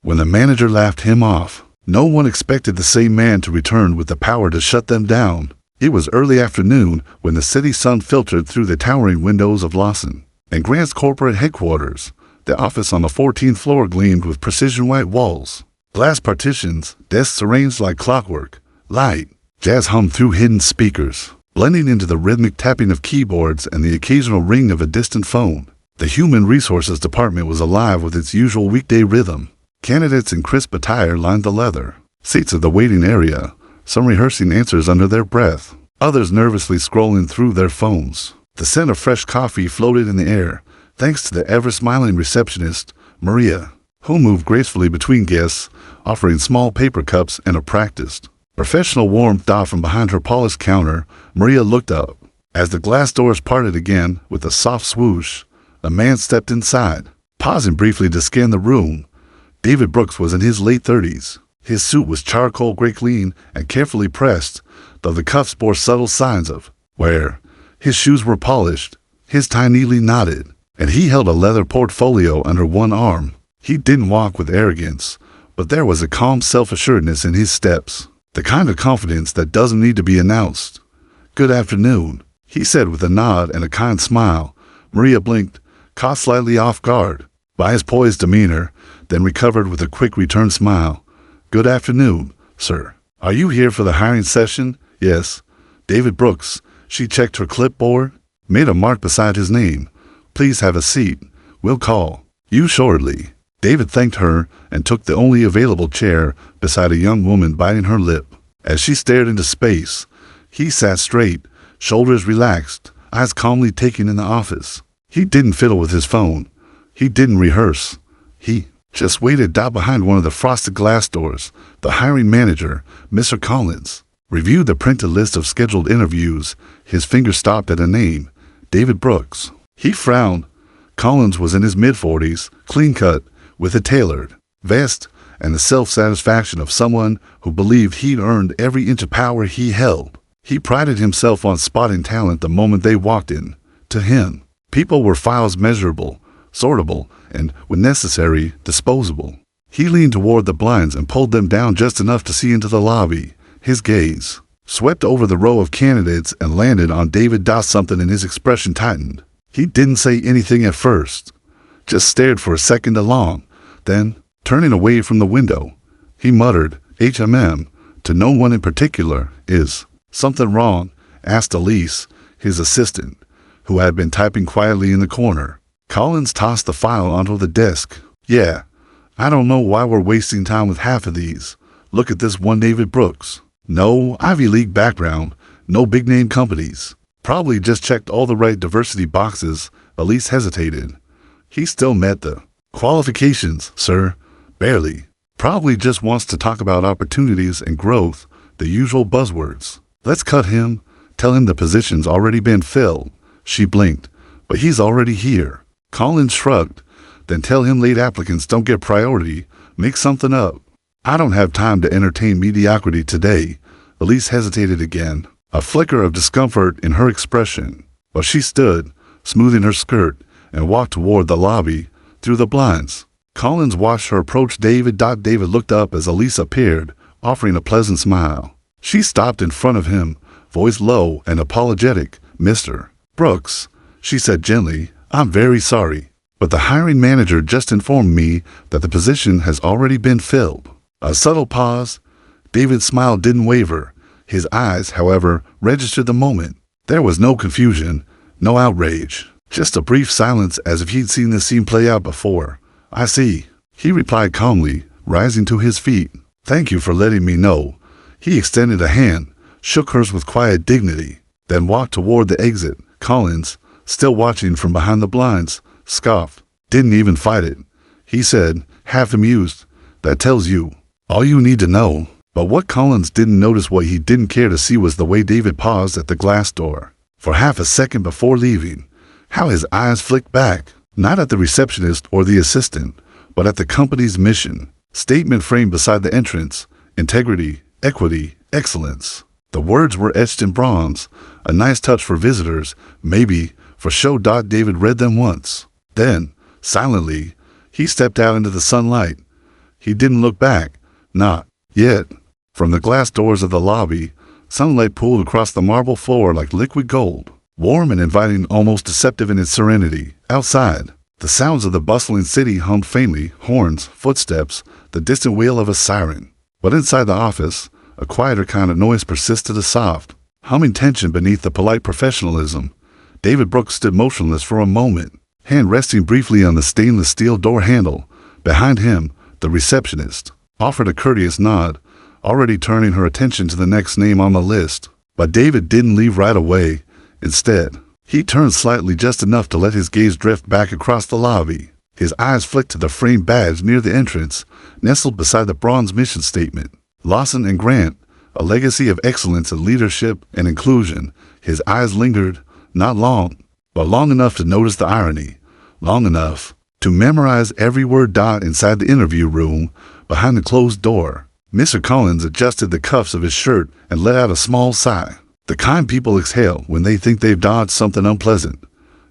when the manager laughed him off. No one expected the same man to return with the power to shut them down. It was early afternoon when the city sun filtered through the towering windows of Lawson and Grant's corporate headquarters. The office on the 14th floor gleamed with precision white walls, glass partitions, desks arranged like clockwork. Light, jazz hummed through hidden speakers, blending into the rhythmic tapping of keyboards and the occasional ring of a distant phone. The Human Resources Department was alive with its usual weekday rhythm. Candidates in crisp attire lined the leather seats of the waiting area, some rehearsing answers under their breath, others nervously scrolling through their phones. The scent of fresh coffee floated in the air, thanks to the ever-smiling receptionist, Maria, who moved gracefully between guests, offering small paper cups and a practiced, professional warmth from behind her polished counter. Maria looked up. As the glass doors parted again with a soft swoosh, a man stepped inside, pausing briefly to scan the room. David Brooks was in his late 30s. His suit was charcoal gray clean and carefully pressed, though the cuffs bore subtle signs of wear. His shoes were polished, his tie neatly knotted, and he held a leather portfolio under one arm. He didn't walk with arrogance, but there was a calm self-assuredness in his steps, the kind of confidence that doesn't need to be announced. "Good afternoon," he said with a nod and a kind smile. Maria blinked, caught slightly off guard by his poised demeanor, then recovered with a quick return smile. "Good afternoon, sir. Are you here for the hiring session?" "Yes." David Brooks. She checked her clipboard, made a mark beside his name. "Please have a seat. We'll call you shortly." David thanked her and took the only available chair beside a young woman biting her lip. As she stared into space, he sat straight, shoulders relaxed, eyes calmly taken in the office. He didn't fiddle with his phone. He didn't rehearse. He just waited behind one of the frosted glass doors. The hiring manager, Mr. Collins, reviewed the printed list of scheduled interviews. His finger stopped at a name, David Brooks. He frowned. Collins was in his mid-40s, clean-cut, with a tailored vest and the self-satisfaction of someone who believed he'd earned every inch of power he held. He prided himself on spotting talent the moment they walked in. To him, people were files measurable, sortable, and, when necessary, disposable. He leaned toward the blinds and pulled them down just enough to see into the lobby. His gaze swept over the row of candidates and landed on David. Something in his expression tightened. He didn't say anything at first, just stared for a second along. Then, turning away from the window, he muttered, "HMM, to no one in particular. Is something wrong?" asked Elise, his assistant, who had been typing quietly in the corner. Collins tossed the file onto the desk. "Yeah, I don't know why we're wasting time with half of these. Look at this one, David Brooks. No Ivy League background, no big-name companies. Probably just checked all the right diversity boxes." Elise hesitated. "He still met the qualifications, sir. Barely. Probably just wants to talk about opportunities and growth, the usual buzzwords. Let's cut him. Tell him the position's already been filled." She blinked. "But he's already here." Collins shrugged. "Then tell him late applicants don't get priority. Make something up." "I don't have time to entertain mediocrity today." Elise hesitated again, a flicker of discomfort in her expression. But she stood, smoothing her skirt, and walked toward the lobby, through the blinds. Collins watched her approach David. David looked up as Elise appeared, offering a pleasant smile. She stopped in front of him, voice low and apologetic. "Mr. Brooks," she said gently, "I'm very sorry, but the hiring manager just informed me that the position has already been filled." A subtle pause. David's smile didn't waver. His eyes, however, registered the moment. There was no confusion, no outrage, just a brief silence as if he'd seen this scene play out before. "I see," he replied calmly, rising to his feet. "Thank you for letting me know." He extended a hand, shook hers with quiet dignity, then walked toward the exit. Collins, still watching from behind the blinds, scoffed. "Didn't even fight it," he said, half amused. "That tells you all you need to know." But what Collins didn't notice, what he didn't care to see, was the way David paused at the glass door for half a second before leaving. How his eyes flicked back, not at the receptionist or the assistant, but at the company's mission statement framed beside the entrance: integrity, equity, excellence. The words were etched in bronze, a nice touch for visitors, maybe for show. David read them once. Then, silently, he stepped out into the sunlight. He didn't look back. Not yet. From the glass doors of the lobby, sunlight pooled across the marble floor like liquid gold, warm and inviting, almost deceptive in its serenity. Outside, the sounds of the bustling city hummed faintly, horns, footsteps, the distant wail of a siren. But inside the office, a quieter kind of noise persisted, a soft, humming tension beneath the polite professionalism. David Brooks stood motionless for a moment, hand resting briefly on the stainless steel door handle. Behind him, the receptionist offered a courteous nod, already turning her attention to the next name on the list. But David didn't leave right away. Instead, he turned slightly, just enough to let his gaze drift back across the lobby. His eyes flicked to the framed badge near the entrance, nestled beside the bronze mission statement. Lawson and Grant, a legacy of excellence in leadership and inclusion. His eyes lingered, not long, but long enough to notice the irony, long enough to memorize every word. Inside the interview room, behind the closed door, Mr. Collins adjusted the cuffs of his shirt and let out a small sigh. The kind people exhale when they think they've dodged something unpleasant.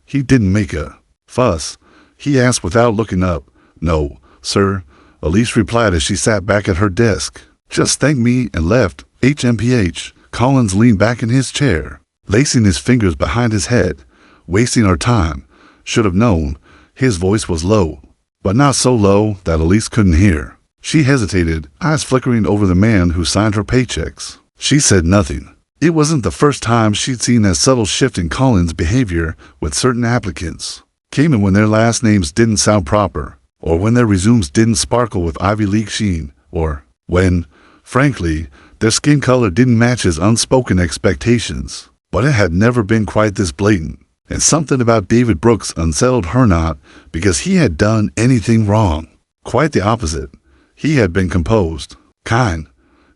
He didn't make a fuss. He asked without looking up. "No, sir," Elise replied as she sat back at her desk. "Just thank me and left." HMPH. Collins leaned back in his chair, lacing his fingers behind his head. "Wasting our time. Should have known." His voice was low, but not so low that Elise couldn't hear. She hesitated, eyes flickering over the man who signed her paychecks. She said nothing. It wasn't the first time she'd seen that subtle shift in Collins' behavior with certain applicants. Came in when their last names didn't sound proper, or when their resumes didn't sparkle with Ivy League sheen, or when, frankly, their skin color didn't match his unspoken expectations. But it had never been quite this blatant, and something about David Brooks unsettled her, not because he had done anything wrong. Quite the opposite. He had been composed, kind,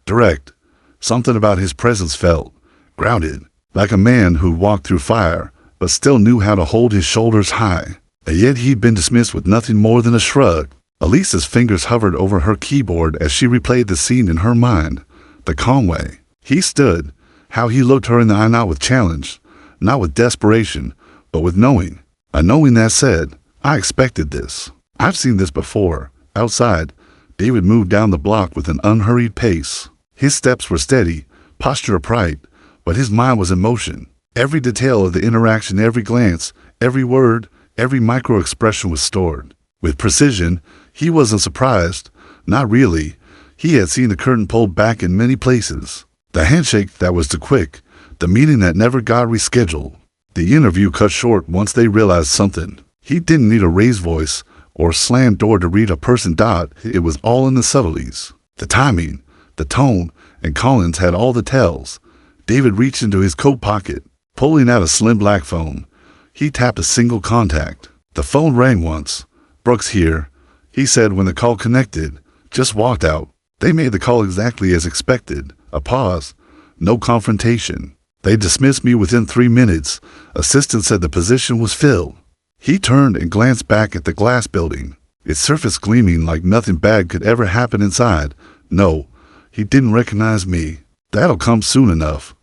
direct. Something about his presence felt grounded, like a man who'd walked through fire, but still knew how to hold his shoulders high. And yet he'd been dismissed with nothing more than a shrug. Elisa's fingers hovered over her keyboard as she replayed the scene in her mind. The calm way he stood, how he looked her in the eye, not with challenge, not with desperation, but with knowing. A knowing that said, "I expected this. I've seen this before." Outside, David moved down the block with an unhurried pace. His steps were steady, posture upright, but his mind was in motion. Every detail of the interaction, every glance, every word, every micro-expression was stored. With precision, he wasn't surprised. Not really. He had seen the curtain pulled back in many places. The handshake that was too quick, the meeting that never got rescheduled. The interview cut short once they realized something. He didn't need a raised voice or slammed door to read a person. It was all in the subtleties. The timing, the tone, and Collins had all the tells. David reached into his coat pocket, pulling out a slim black phone. He tapped a single contact. The phone rang once. "Brooks here," he said when the call connected. "Just walked out." They made the call exactly as expected. A pause. No confrontation. "They dismissed me within 3 minutes. Assistant said the position was filled." He turned and glanced back at the glass building, its surface gleaming like nothing bad could ever happen inside. No, he didn't recognize me. That'll come soon enough.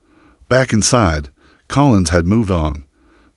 Back inside, Collins had moved on.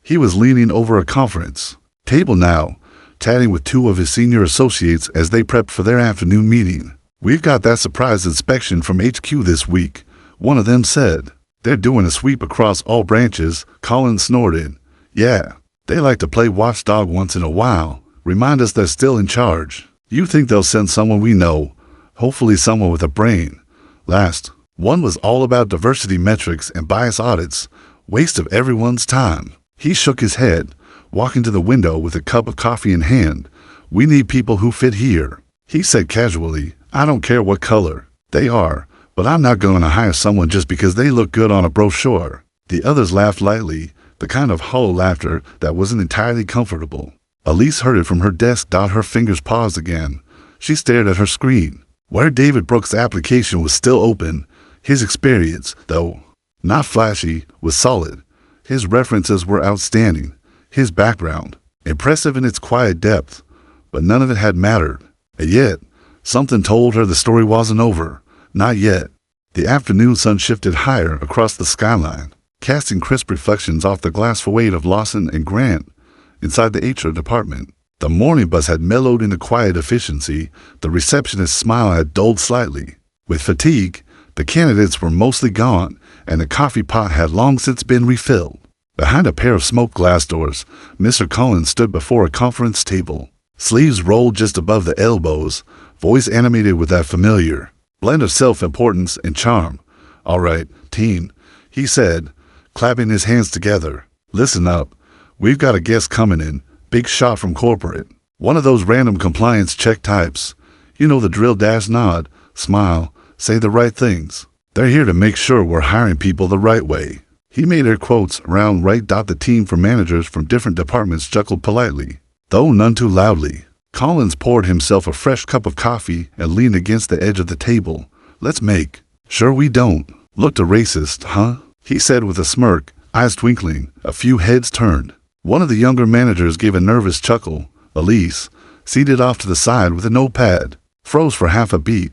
He was leaning over a conference table now, chatting with 2 of his senior associates as they prepped for their afternoon meeting. "We've got that surprise inspection from HQ this week," one of them said. "They're doing a sweep across all branches." Collins snorted. "Yeah, they like to play watchdog once in a while, remind us they're still in charge. You think they'll send someone we know, hopefully someone with a brain." Last one was all about diversity metrics and bias audits, waste of everyone's time. He shook his head, walking to the window with a cup of coffee in hand. "We need people who fit here," he said casually. "I don't care what color they are, but I'm not going to hire someone just because they look good on a brochure." The others laughed lightly, the kind of hollow laughter that wasn't entirely comfortable. Elise heard it from her desk. Her fingers paused again. She stared at her screen, where David Brooks' application was still open. His experience, though not flashy, was solid. His references were outstanding. His background, impressive in its quiet depth, but none of it had mattered. And yet, something told her the story wasn't over. Not yet. The afternoon sun shifted higher across the skyline, casting crisp reflections off the glass facade of Lawson and Grant inside the HR department. The morning buzz had mellowed into quiet efficiency. The receptionist's smile had dulled slightly. With fatigue, the candidates were mostly gone, and the coffee pot had long since been refilled. Behind a pair of smoked glass doors, Mr. Collins stood before a conference table. Sleeves rolled just above the elbows, voice animated with that familiar blend of self-importance and charm. "All right, team," he said, clapping his hands together. "Listen up. We've got a guest coming in. Big shot from corporate. One of those random compliance check types. You know the drill: nod, smile, say the right things. They're here to make sure we're hiring people the right way." He made air quotes around right. The team from managers from different departments chuckled politely, though none too loudly. Collins poured himself a fresh cup of coffee and leaned against the edge of the table. "Let's make sure we don't look a racist, huh?" he said with a smirk, eyes twinkling. A few heads turned. One of the younger managers gave a nervous chuckle. Elise, seated off to the side with a notepad, froze for half a beat.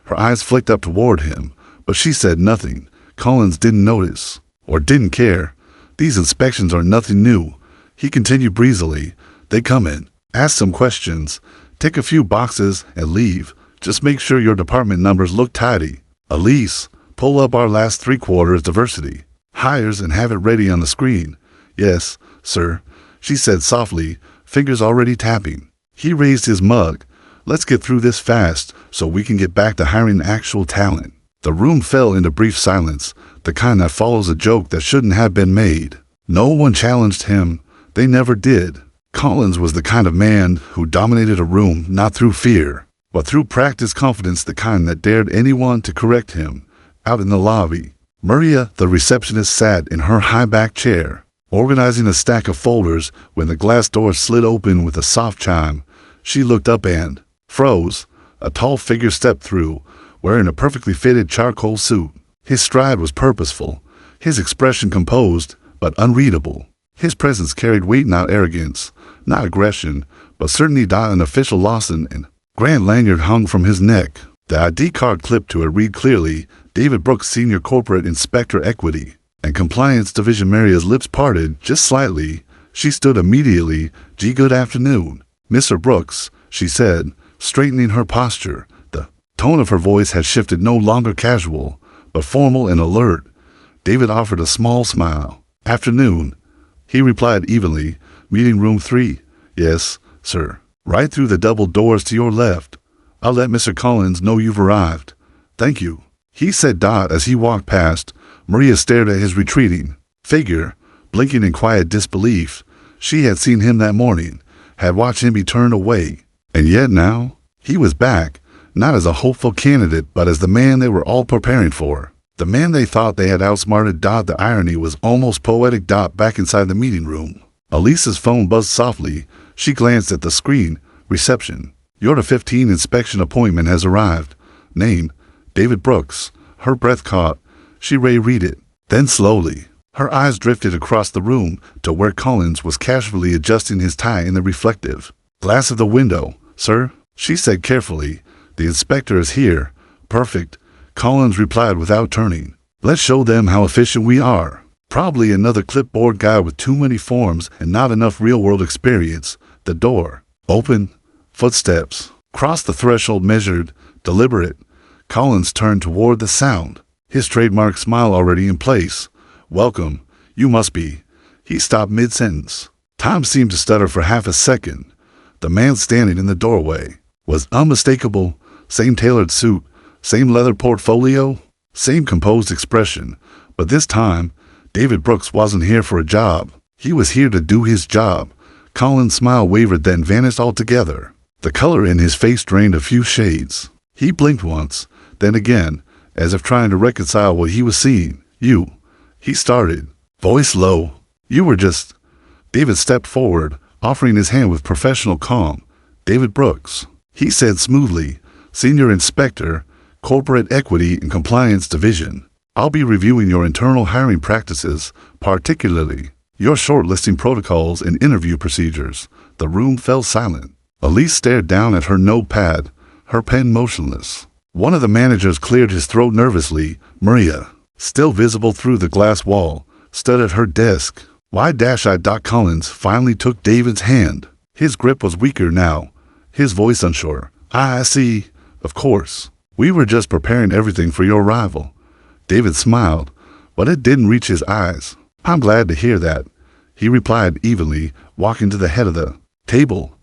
Her eyes flicked up toward him, but she said nothing. Collins didn't notice, or didn't care. "These inspections are nothing new," he continued breezily. "They come in, ask some questions, tick a few boxes, and leave. Just make sure your department numbers look tidy. Elise, pull up our last 3 quarters diversity hires and have it ready on the screen." "Yes, sir," she said softly, fingers already tapping. He raised his mug. "Let's get through this fast so we can get back to hiring actual talent." The room fell into brief silence, the kind that follows a joke that shouldn't have been made. No one challenged him. They never did. Collins was the kind of man who dominated a room not through fear, but through practiced confidence, the kind that dared anyone to correct him. Out in the lobby, Maria, the receptionist, sat in her high-back chair, organizing a stack of folders when the glass door slid open with a soft chime. She looked up and froze. A tall figure stepped through, wearing a perfectly fitted charcoal suit. His stride was purposeful, his expression composed but unreadable. His presence carried weight, not arrogance, not aggression, but certainly an official Lawson and grand lanyard hung from his neck. The ID card clipped to it read clearly, "David Brooks, Senior Corporate Inspector Equity and Compliance Division." Maria's lips parted just slightly. She stood immediately. "Gee, good afternoon, Mr. Brooks," she said, straightening her posture. The tone of her voice had shifted, no longer casual, but formal and alert. David offered a small smile. "Afternoon," he replied evenly. "Meeting room 3. "Yes, sir. Right through the double doors to your left. I'll let Mr. Collins know you've arrived." "Thank you," he said as he walked past. Maria stared at his retreating figure, blinking in quiet disbelief. She had seen him that morning, had watched him be turned away, and yet now he was back, not as a hopeful candidate, but as the man they were all preparing for. The man they thought they had outsmarted. The irony was almost poetic. Back inside the meeting room, Elisa's phone buzzed softly. She glanced at the screen. "Reception. Your 15 inspection appointment has arrived. Name, David Brooks." Her breath caught. She read it. Then slowly, her eyes drifted across the room to where Collins was casually adjusting his tie in the reflective glass of the window. "Sir," she said carefully, "the inspector is here." "Perfect," Collins replied without turning. "Let's show them how efficient we are." Probably another clipboard guy with too many forms and not enough real-world experience. The door opened. Footsteps crossed the threshold, measured, deliberate. Collins turned toward the sound, his trademark smile already in place. "Welcome. You must be." He stopped mid-sentence. Time seemed to stutter for half a second. The man standing in the doorway was unmistakable. Same tailored suit, same leather portfolio, same composed expression. But this time, David Brooks wasn't here for a job. He was here to do his job. Collins' smile wavered, then vanished altogether. The color in his face drained a few shades. He blinked once, then again, as if trying to reconcile what he was seeing. "You," he started, voice low. "You were just—" David stepped forward, offering his hand with professional calm. "David Brooks," he said smoothly, "Senior Inspector, Corporate Equity and Compliance Division. I'll be reviewing your internal hiring practices, particularly your shortlisting protocols and interview procedures." The room fell silent. Elise stared down at her notepad, her pen motionless. One of the managers cleared his throat nervously. Maria, still visible through the glass wall, stood at her desk. Collins finally took David's hand. His grip was weaker now, his voice unsure. I see. Of course. We were just preparing everything for your arrival. David smiled, but it didn't reach his eyes. I'm glad to hear that, he replied evenly, walking to the head of the table.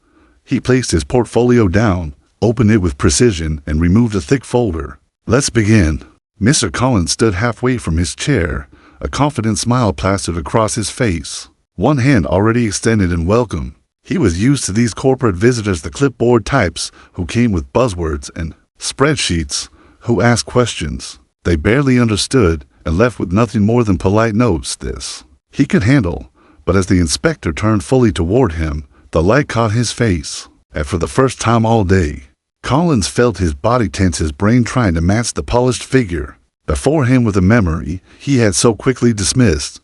He placed his portfolio down, opened it with precision, and removed a thick folder. Let's begin. Mr. Collins stood halfway from his chair, a confident smile plastered across his face, one hand already extended in welcome. He was used to these corporate visitors, the clipboard types who came with buzzwords and spreadsheets, who asked questions they barely understood and left with nothing more than polite notes. This he could handle, but as the inspector turned fully toward him, the light caught his face, and for the first time all day, Collins felt his body tense, his brain trying to match the polished figure before him with a memory he had so quickly dismissed.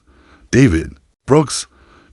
David Brooks,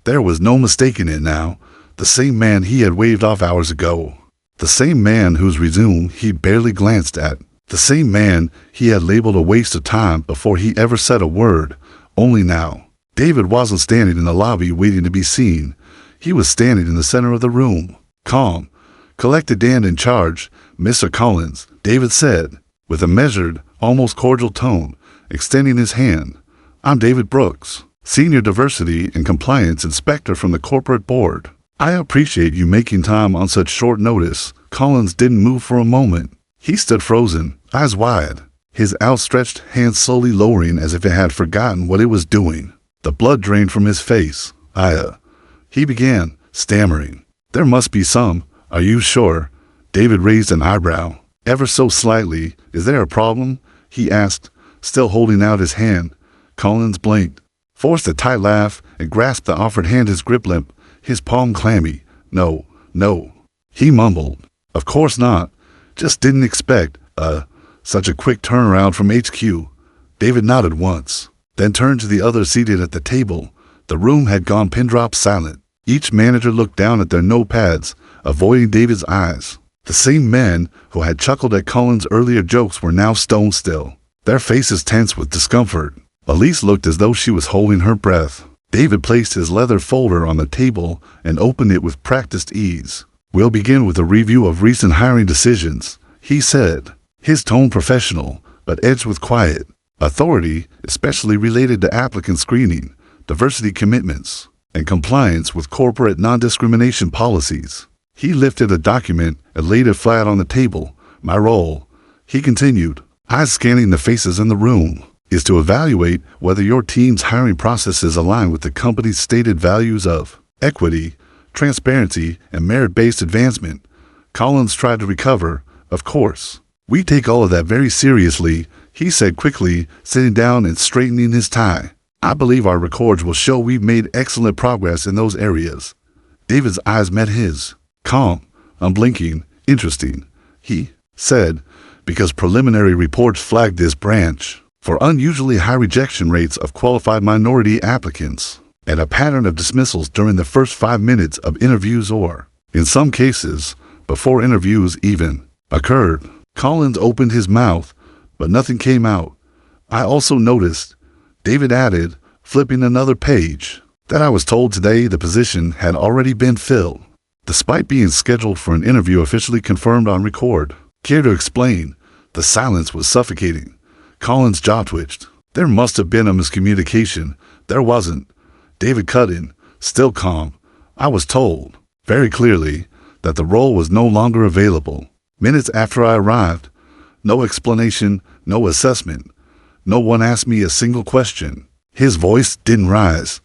there was no mistaking it now. The same man he had waved off hours ago. The same man whose resume he'd barely glanced at. The same man he had labeled a waste of time before he ever said a word. Only now, David wasn't standing in the lobby waiting to be seen. He was standing in the center of the room, calm, collected and in charge. Mr. Collins, David said, with a measured, almost cordial tone, extending his hand. I'm David Brooks, Senior Diversity and Compliance Inspector from the Corporate Board. I appreciate you making time on such short notice. Collins didn't move for a moment. He stood frozen, eyes wide, his outstretched hand slowly lowering as if it had forgotten what it was doing. The blood drained from his face. He began, stammering. There must be some. Are you sure? David raised an eyebrow, ever so slightly. Is there a problem? He asked, still holding out his hand. Collins blinked, forced a tight laugh, and grasped the offered hand, his grip limp, his palm clammy. No. He mumbled. Of course not. Just didn't expect, such a quick turnaround from HQ. David nodded once, then turned to the others seated at the table. The room had gone pin-drop silent. Each manager looked down at their notepads, avoiding David's eyes. The same men who had chuckled at Collins' earlier jokes were now stone still, their faces tense with discomfort. Elise looked as though she was holding her breath. David placed his leather folder on the table and opened it with practiced ease. We'll begin with a review of recent hiring decisions, he said, his tone professional, but edged with quiet authority, especially related to applicant screening, diversity commitments, and compliance with corporate non-discrimination policies. He lifted a document and laid it flat on the table. My role, he continued, eyes scanning the faces in the room, is to evaluate whether your team's hiring processes align with the company's stated values of equity, transparency, and merit-based advancement. Collins tried to recover. Of course. We take all of that very seriously, he said quickly, sitting down and straightening his tie. I believe our records will show we've made excellent progress in those areas. David's eyes met his. Calm, unblinking, interesting, he said, because preliminary reports flagged this branch for unusually high rejection rates of qualified minority applicants, and a pattern of dismissals during the first 5 minutes of interviews or, in some cases, before interviews even occurred. Collins opened his mouth, but nothing came out. I also noticed, David added, flipping another page, that I was told today the position had already been filled, despite being scheduled for an interview officially confirmed on record. Care to explain? The silence was suffocating. Collins' jaw twitched. There must have been a miscommunication. There wasn't. David cut in, still calm. I was told, very clearly, that the role was no longer available. Minutes after I arrived. No explanation, no assessment. No one asked me a single question. His voice didn't rise.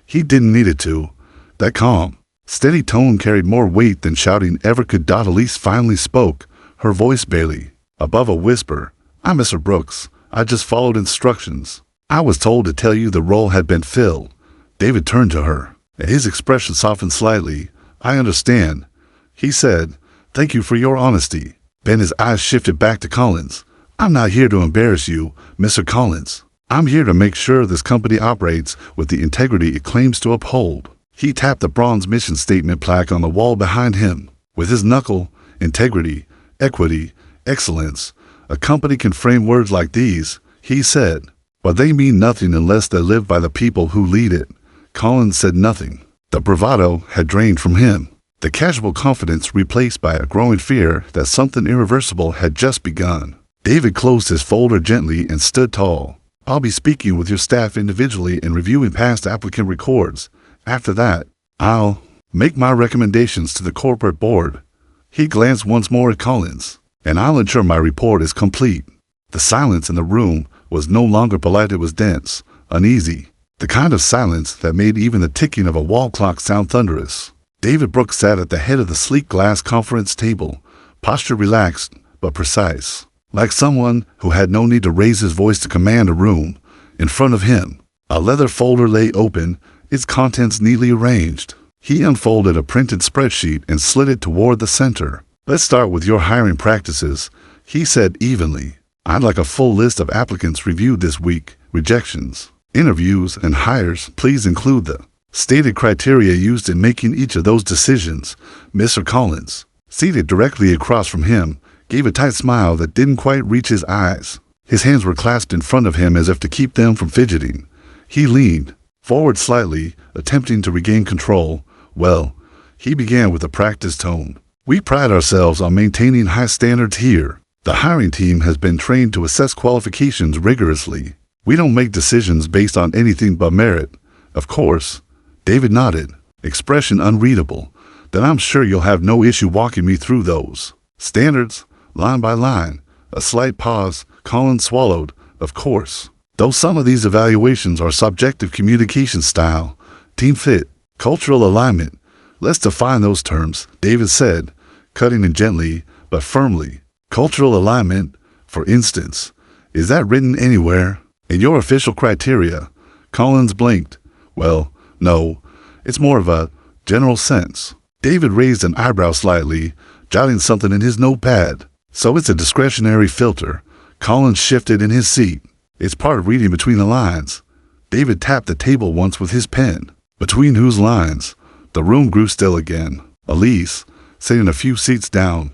He didn't need it to. That calm, steady tone carried more weight than shouting ever could. Elise finally spoke, her voice barely above a whisper. I'm Mr. Brooks. I just followed instructions. I was told to tell you the role had been filled. David turned to her, and his expression softened slightly. I understand, he said. Thank you for your honesty. Then his eyes shifted back to Collins. I'm not here to embarrass you, Mr. Collins. I'm here to make sure this company operates with the integrity it claims to uphold. He tapped the bronze mission statement plaque on the wall behind him with his knuckle. Integrity, equity, excellence. A company can frame words like these, he said, but they mean nothing unless they live by the people who lead it. Collins said nothing. The bravado had drained from him. the casual confidence replaced by a growing fear that something irreversible had just begun. David closed his folder gently and stood tall. I'll be speaking with your staff individually and reviewing past applicant records. After that, I'll make my recommendations to the corporate board. He glanced once more at Collins. And I'll ensure my report is complete. The silence in the room was no longer polite, it was dense, uneasy, the kind of silence that made even the ticking of a wall clock sound thunderous. David Brooks sat at the head of the sleek glass conference table, posture relaxed but precise, like someone who had no need to raise his voice to command a room. In front of him, a leather folder lay open, its contents neatly arranged. He unfolded a printed spreadsheet and slid it toward the center. Let's start with your hiring practices, he said evenly. I'd like a full list of applicants reviewed this week, rejections, interviews, and hires. Please include the stated criteria used in making each of those decisions. Mr. Collins, seated directly across from him, gave a tight smile that didn't quite reach his eyes. His hands were clasped in front of him as if to keep them from fidgeting. He leaned forward slightly, attempting to regain control. Well, he began with a practiced tone. We pride ourselves on maintaining high standards here. The hiring team has been trained to assess qualifications rigorously. We don't make decisions based on anything but merit. Of course. David nodded, expression unreadable. Then I'm sure you'll have no issue walking me through those standards, line by line. A slight pause. Collins swallowed. Of course. Though some of these evaluations are subjective communication style, team fit, cultural alignment. Let's define those terms, David said, cutting in gently but firmly. Cultural alignment, for instance, is that written anywhere? In your official criteria? Collins blinked. Well, no, it's more of a general sense. David raised an eyebrow slightly, jotting something in his notepad. So it's a discretionary filter. Collins shifted in his seat. It's part of reading between the lines. David tapped the table once with his pen. Between whose lines? The room grew still again. Elise, sitting a few seats down,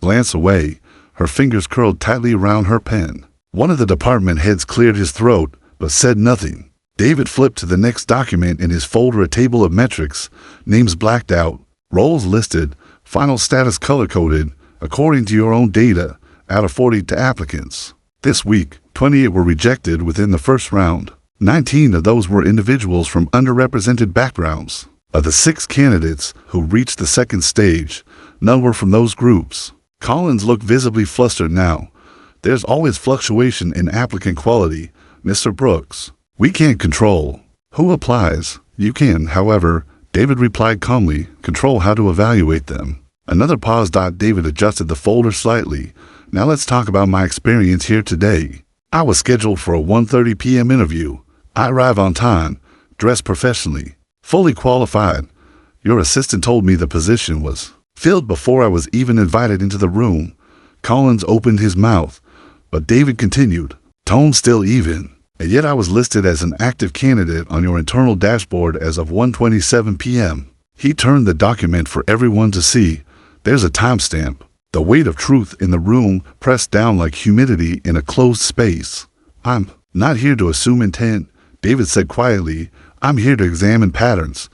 glanced away, her fingers curled tightly around her pen. One of the department heads cleared his throat, but said nothing. David flipped to the next document in his folder, a table of metrics, names blacked out, roles listed, final status color-coded, according to your own data, out of 40 to applicants. This week, 28 were rejected within the first round. 19 of those were individuals from underrepresented backgrounds. Of the 6 candidates who reached the second stage, none were from those groups. Collins looked visibly flustered now. There's always fluctuation in applicant quality, Mr. Brooks. We can't control who applies. You can, however, David replied calmly, control how to evaluate them. Another pause. David adjusted the folder slightly. Now let's talk about my experience here today. I was scheduled for a 1:30 p.m. interview. I arrive on time, dressed professionally, fully qualified. Your assistant told me the position was filled before I was even invited into the room. Collins opened his mouth, but David continued, tone still even. And yet I was listed as an active candidate on your internal dashboard as of 1:27 p.m. He turned the document for everyone to see. There's a timestamp. The weight of truth in the room pressed down like humidity in a closed space. I'm not here to assume intent, David said quietly. I'm here to examine patterns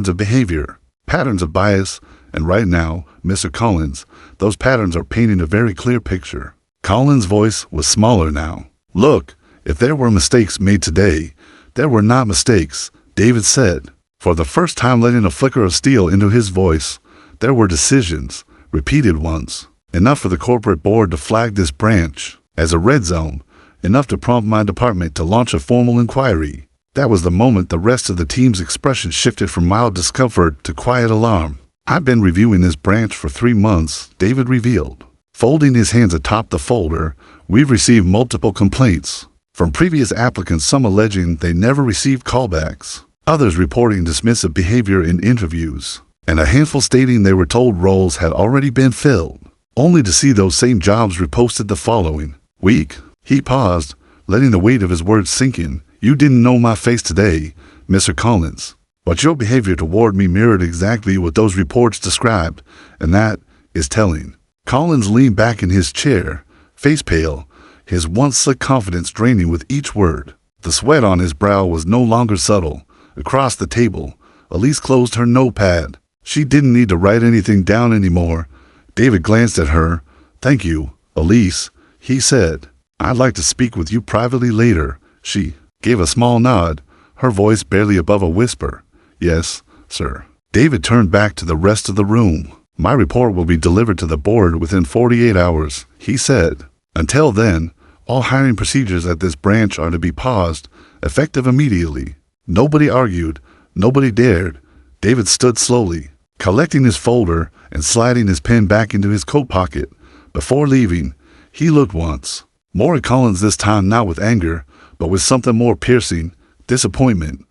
of behavior, patterns of bias, and right now, Mr. Collins, those patterns are painting a very clear picture. Collins' voice was smaller now. Look, if there were mistakes made today, there were not mistakes, David said, for the first time letting a flicker of steel into his voice. There were decisions, repeated ones, enough for the corporate board to flag this branch as a red zone, enough to prompt my department to launch a formal inquiry. That was the moment the rest of the team's expression shifted from mild discomfort to quiet alarm. I've been reviewing this branch for 3 months, David revealed. Folding his hands atop the folder, we've received multiple complaints. From previous applicants, some alleging they never received callbacks, others reporting dismissive behavior in interviews, and a handful stating they were told roles had already been filled, only to see those same jobs reposted the following week. He paused, letting the weight of his words sink in. You didn't know my face today, Mr. Collins, but your behavior toward me mirrored exactly what those reports described, and that is telling. Collins leaned back in his chair, face pale, his once slick confidence draining with each word. The sweat on his brow was no longer subtle. Across the table, Elise closed her notepad. She didn't need to write anything down anymore. David glanced at her. "Thank you, Elise," he said. "I'd like to speak with you privately later." She gave a small nod, her voice barely above a whisper. "Yes, sir." David turned back to the rest of the room. "My report will be delivered to the board within 48 hours, he said. "Until then, all hiring procedures at this branch are to be paused, effective immediately." Nobody argued. Nobody dared. David stood slowly, collecting his folder and sliding his pen back into his coat pocket. Before leaving, he looked once more at Collins, this time not with anger, but with something more piercing, disappointment.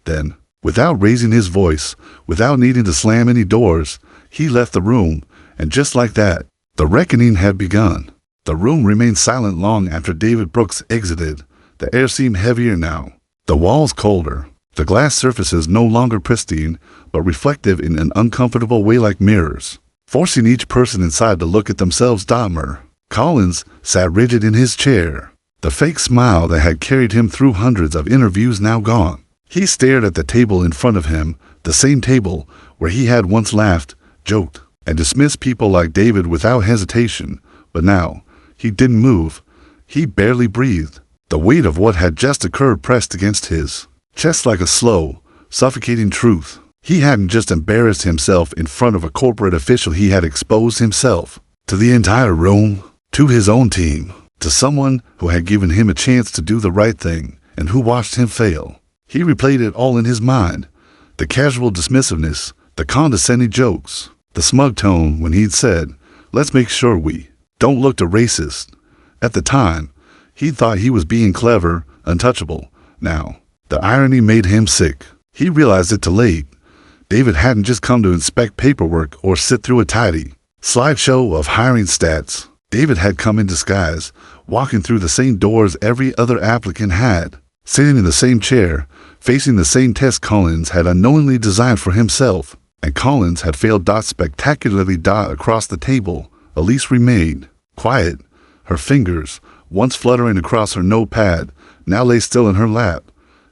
Then, without raising his voice, without needing to slam any doors, he left the room, and just like that, the reckoning had begun. The room remained silent long after David Brooks exited. The air seemed heavier now, the walls colder, the glass surfaces no longer pristine, but reflective in an uncomfortable way like mirrors, forcing each person inside to look at themselves dumber. Collins sat rigid in his chair, the fake smile that had carried him through hundreds of interviews now gone. He stared at the table in front of him, the same table where he had once laughed, joked, and dismissed people like David without hesitation. But now, he didn't move. He barely breathed. The weight of what had just occurred pressed against his chest like a slow, suffocating truth. He hadn't just embarrassed himself in front of a corporate official, he had exposed himself to the entire room, to his own team, to someone who had given him a chance to do the right thing and who watched him fail. He replayed it all in his mind, the casual dismissiveness, the condescending jokes, the smug tone when he'd said, "Let's make sure we don't look too racist." At the time, he thought he was being clever, untouchable. Now, the irony made him sick. He realized it too late. David hadn't just come to inspect paperwork or sit through a tidy slideshow of hiring stats. David had come in disguise, walking through the same doors every other applicant had, sitting in the same chair, facing the same test Collins had unknowingly designed for himself. And Collins had failed spectacularly across the table. Elise remained quiet. Her fingers, once fluttering across her notepad, now lay still in her lap.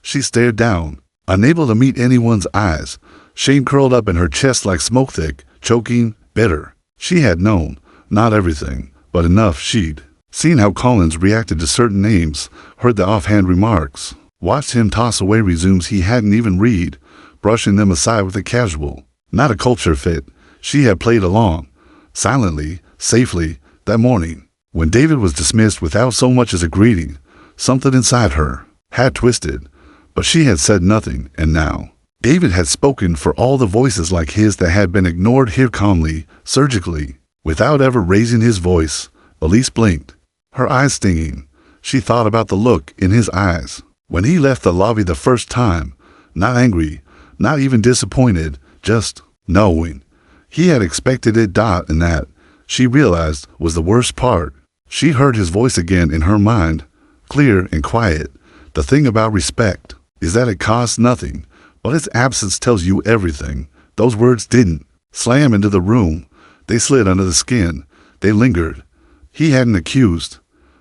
She stared down, unable to meet anyone's eyes. Shame curled up in her chest like smoke, thick, choking, bitter. She had known, not everything, but enough. She'd seen how Collins reacted to certain names, heard the offhand remarks, watched him toss away resumes he hadn't even read, brushing them aside with a casual, not a culture fit. She had played along, silently, safely, that morning. When David was dismissed without so much as a greeting, something inside her had twisted, but she had said nothing, and now David had spoken for all the voices like his that had been ignored here calmly, surgically, without ever raising his voice. Elise blinked, her eyes stinging. She thought about the look in his eyes when he left the lobby the first time, not angry, not even disappointed, just knowing. He had expected it. And that, she realized, was the worst part. She heard his voice again in her mind, clear and quiet. The thing about respect is that it costs nothing, but its absence tells you everything. Those words didn't slam into the room. They slid under the skin. They lingered. He hadn't accused.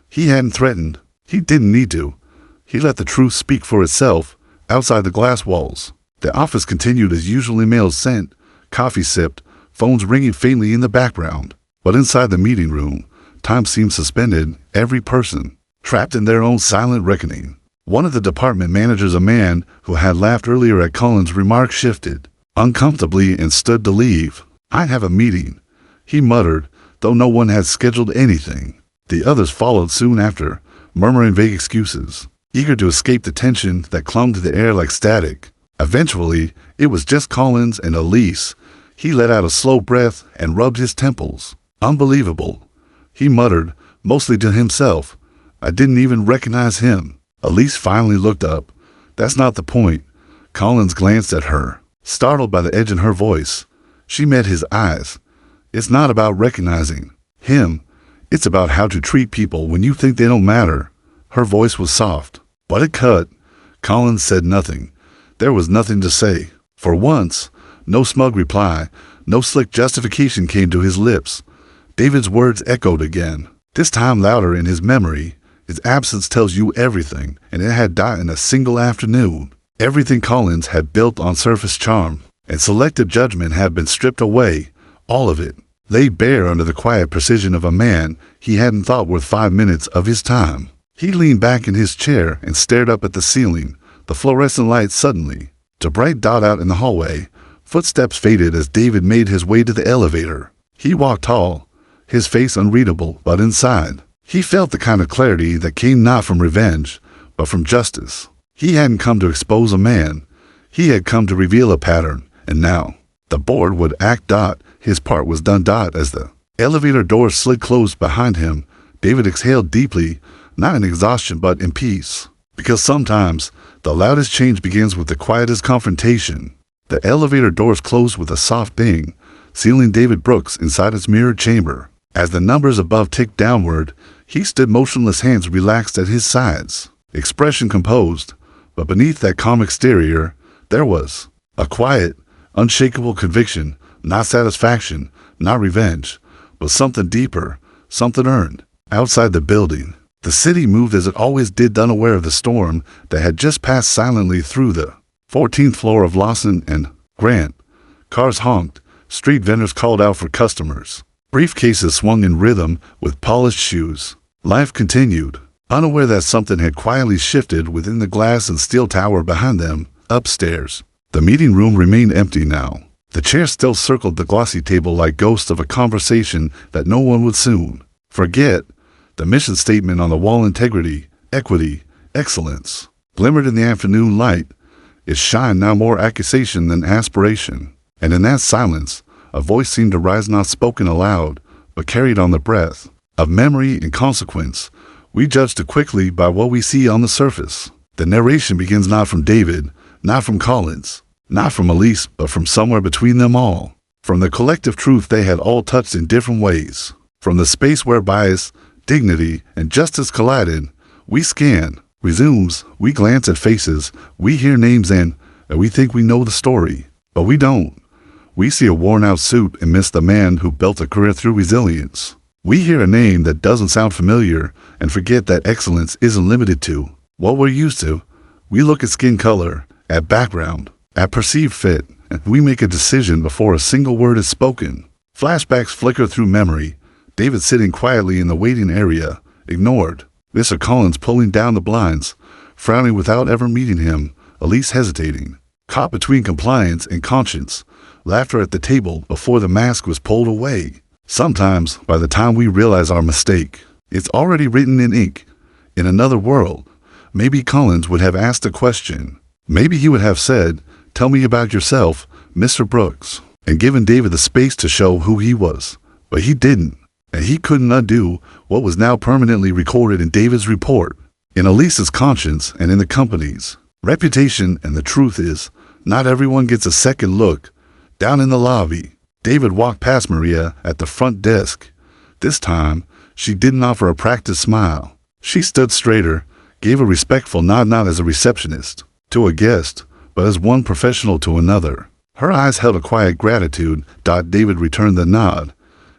He hadn't threatened. He didn't need to. He let the truth speak for itself outside the glass walls. The office continued as usual. Emails sent, coffee sipped, phones ringing faintly in the background. But inside the meeting room, time seemed suspended, every person trapped in their own silent reckoning. One of the department managers, a man who had laughed earlier at Collins' remark, shifted uncomfortably and stood to leave. "I have a meeting," he muttered, though no one had scheduled anything. The others followed soon after, murmuring vague excuses, eager to escape the tension that clung to the air like static. Eventually, it was just Collins and Elise. He let out a slow breath and rubbed his temples. "Unbelievable," he muttered, mostly to himself. "I didn't even recognize him." Elise finally looked up. "That's not the point." Collins glanced at her, startled by the edge in her voice. She met his eyes. "It's not about recognizing him. It's about how to treat people when you think they don't matter." Her voice was soft, but it cut. Collins said nothing. There was nothing to say. For once, no smug reply, no slick justification came to his lips. David's words echoed again, this time louder in his memory. His absence tells you everything, and it had died in a single afternoon. Everything Collins had built on surface charm and selective judgment had been stripped away, all of it, laid bare under the quiet precision of a man he hadn't thought worth 5 minutes of his time. He leaned back in his chair and stared up at the ceiling, the fluorescent light suddenly, to bright dot out in the hallway. Footsteps faded as David made his way to the elevator. He walked tall, his face unreadable, but inside, he felt the kind of clarity that came not from revenge, but from justice. He hadn't come to expose a man. He had come to reveal a pattern, and now, the board would act. His part was done. As the elevator doors slid closed behind him, David exhaled deeply, not in exhaustion but in peace. Because sometimes, the loudest change begins with the quietest confrontation. The elevator doors closed with a soft ding, sealing David Brooks inside his mirrored chamber. As the numbers above ticked downward, he stood motionless, hands relaxed at his sides, expression composed, but beneath that calm exterior, there was a quiet, unshakable conviction, not satisfaction, not revenge, but something deeper, something earned. Outside the building, the city moved as it always did, unaware of the storm that had just passed silently through the 14th floor of Lawson and Grant. Cars honked, street vendors called out for customers. Briefcases swung in rhythm with polished shoes. Life continued, unaware that something had quietly shifted within the glass and steel tower behind them. Upstairs, the meeting room remained empty now. The chairs still circled the glossy table like ghosts of a conversation that no one would soon forget. The mission statement on the wall, integrity, equity, excellence, glimmered in the afternoon light, its shine now more accusation than aspiration. And in that silence, a voice seemed to rise, not spoken aloud, but carried on the breath of memory and consequence. We judge too quickly by what we see on the surface. The narration begins not from David, not from Collins, not from Elise, but from somewhere between them all. From the collective truth they had all touched in different ways. From the space where bias, dignity, and justice collided, we scan, resumes, we glance at faces, we hear names, and we think we know the story. But we don't. We see a worn-out suit and miss the man who built a career through resilience. We hear a name that doesn't sound familiar and forget that excellence isn't limited to what we're used to. We look at skin color, at background, at perceived fit, and we make a decision before a single word is spoken. Flashbacks flicker through memory. David sitting quietly in the waiting area, ignored. Mr. Collins pulling down the blinds, frowning without ever meeting him. Elise hesitating, caught between compliance and conscience. Laughter at the table before the mask was pulled away. Sometimes, by the time we realize our mistake, it's already written in ink. In another world, maybe Collins would have asked a question. Maybe he would have said, "Tell me about yourself, Mr. Brooks," and given David the space to show who he was. But he didn't, and he couldn't undo what was now permanently recorded in David's report, in Elise's conscience, and in the company's reputation. And the truth is, not everyone gets a second look. Down in the lobby, David walked past Maria at the front desk. This time, she didn't offer a practiced smile. She stood straighter, gave a respectful nod, not as a receptionist to a guest, but as one professional to another. Her eyes held a quiet gratitude. David returned the nod.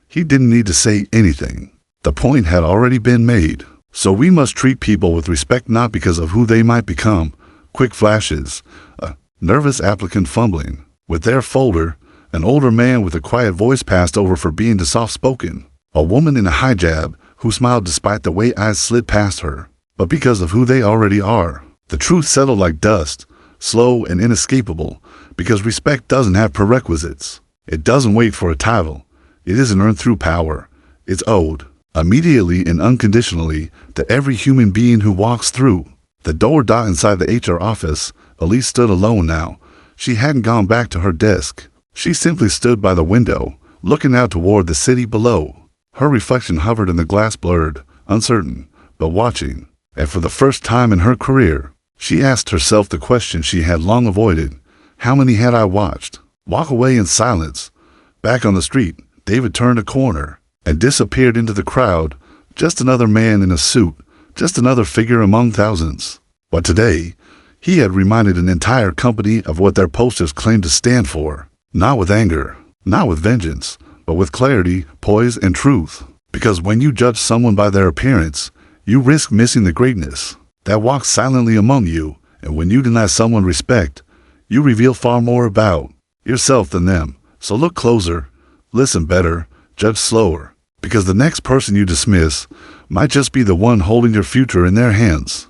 He didn't need to say anything. The point had already been made. So we must treat people with respect, not because of who they might become. Quick flashes, a nervous applicant fumbling with their folder, an older man with a quiet voice passed over for being too soft-spoken, a woman in a hijab who smiled despite the way eyes slid past her, but because of who they already are. The truth settled like dust, slow and inescapable, because respect doesn't have prerequisites. It doesn't wait for a title. It isn't earned through power. It's owed, immediately and unconditionally, to every human being who walks through the door. Inside the HR office, Elise stood alone now. She hadn't gone back to her desk. She simply stood by the window, looking out toward the city below. Her reflection hovered in the glass, blurred, uncertain, but watching. And for the first time in her career, she asked herself the question she had long avoided. How many had I watched walk away in silence? Back on the street, David turned a corner and disappeared into the crowd. Just another man in a suit, just another figure among thousands. But today, he had reminded an entire company of what their posters claimed to stand for. Not with anger, not with vengeance, but with clarity, poise, and truth. Because when you judge someone by their appearance, you risk missing the greatness that walks silently among you. And when you deny someone respect, you reveal far more about yourself than them. So look closer, listen better, judge slower, because the next person you dismiss might just be the one holding your future in their hands.